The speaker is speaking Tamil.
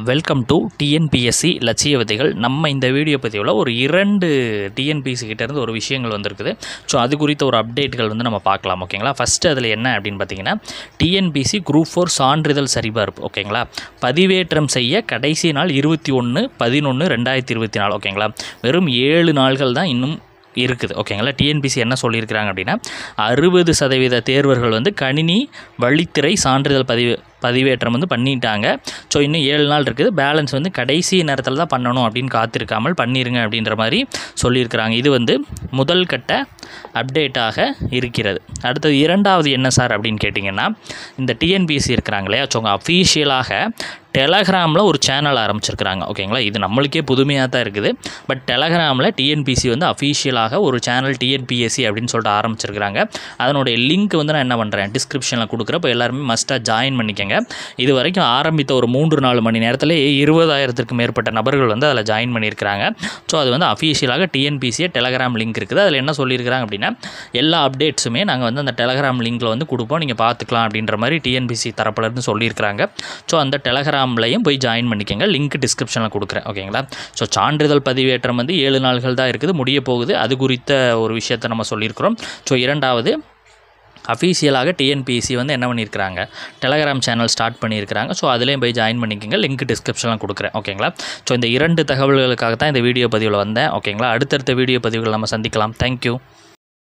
வெல்கம் டு டிஎன்பிஎஸ்சி லட்சிய விதைகள். நம்ம இந்த வீடியோ பதிவில் ஒரு 2 டிஎன்பிஎஸ்சி கிட்டேருந்து ஒரு விஷயங்கள் வந்திருக்குது. ஸோ அது குறித்த ஒரு அப்டேட்டுகள் நம்ம பார்க்கலாம். ஓகேங்களா. ஃபஸ்ட்டு அதில் என்ன அப்படின்னு பார்த்தீங்கன்னா, டிஎன்பிஎஸ்சி குரூப் 4 சான்றிதழ் சரிபார்ப்பு. ஓகேங்களா. பதிவேற்றம் செய்ய கடைசி நாள் 21/11/2024. ஓகேங்களா. வெறும் 7 நாள்கள் தான் இன்னும் இருக்குது. ஓகேங்களா. டிஎன்பிஎஸ்சி என்ன சொல்லியிருக்கிறாங்க அப்படின்னா, 60% தேர்வர்கள் கணினி வழித்திரை சான்றிதழ் பதிவேற்றம் பண்ணிட்டாங்க. ஸோ இன்னும் 7 நாள் இருக்குது. பேலன்ஸ் கடைசி நேரத்தில் தான் பண்ணணும் அப்படின்னு காத்திருக்காமல் பண்ணிடுங்க அப்படின்ற மாதிரி சொல்லியிருக்கிறாங்க. இது முதல் கட்ட அப்டேட்டாக இருக்கிறது. அடுத்தது 2வது என்ன சார் அப்படின்னு கேட்டிங்கன்னா, இந்த டிஎன்பிஎஸ்சி இருக்கிறாங்க இல்லையா, ஸோ அவங்க அஃபீஷியலாக டெலகிராமில் ஒரு சேனல் ஆரம்பிச்சிருக்கிறாங்க. ஓகேங்களா. இது நம்மளுக்கே புதுமையாக தான் இருக்குது. பட் டெலகிராமில் டிஎன்பிஎஸ்சி அஃபீஷியலாக ஒரு சேனல் டிஎன்பிஎஸ்சி அப்படின்னு சொல்லிட்டு ஆரம்பிச்சிருக்கிறாங்க. அதனுடைய லிங்க் நான் என்ன பண்ணுறேன், டிஸ்கிரிப்ஷனில் கொடுக்குறப்ப எல்லாருமே மஸ்ட்டாக ஜாயின் பண்ணிக்கங்க. இது வரைக்கும் ஆரம்பித்த ஒரு 3-4 மணி நேரத்தில் 20,000க்கும் மேற்பட்ட நபர்கள் அதில் ஜாயின் பண்ணியிருக்கிறாங்க. ஸோ அது அஃபீஷியலாக டிஎன்பிஎஸ்சியை டெலகிராம் லிங்க் இருக்குது. அதில் என்ன சொல்லியிருக்கிறாங்க அப்படின்னா, எல்லா அப்டேட்ஸுமே நாங்கள் அந்த டெலகிராம் லிங்கில் கொடுப்போம், நீங்கள் பார்த்துக்கலாம் அப்படின்ற மாதிரி டிஎன்பிஎஸ்சி தரப்புலேருந்து சொல்லியிருக்கிறாங்க. ஸோ அந்த டெலகிராம்லையும் போய் ஜாயின் பண்ணிக்கங்க. லிங்க் டிஸ்கிரிப்ஷனில் கொடுக்குறேன். ஓகேங்களா. ஸோ சான்றிதழ் பதிவேற்றம் 7 நாள்கள் தான் இருக்குது, முடிய போகுது. அது குறித்த ஒரு விஷயத்தை நம்ம சொல்லியிருக்கிறோம். ஸோ 2வது அஃபீஷியலாக டிஎன்பிஎஸ்சி என்ன பண்ணியிருக்கிறாங்க, டெலகிராம் சேனல் ஸ்டார்ட் பண்ணியிருக்கிறாங்க. ஸோ அதுலேயும் போய் ஜாயின் பண்ணிக்கங்க. லிங்க் டிஸ்கிரிப்ஷனில் கொடுக்குறேன். ஓகேங்களா. ஸோ இந்த 2 தகவல்களுக்காக தான் இந்த வீடியோ பதிவில் வந்தேன். ஓகேங்களா. அடுத்தடுத்த வீடியோ பதிவுகள் நம்ம சந்திக்கலாம். தேங்க்யூ.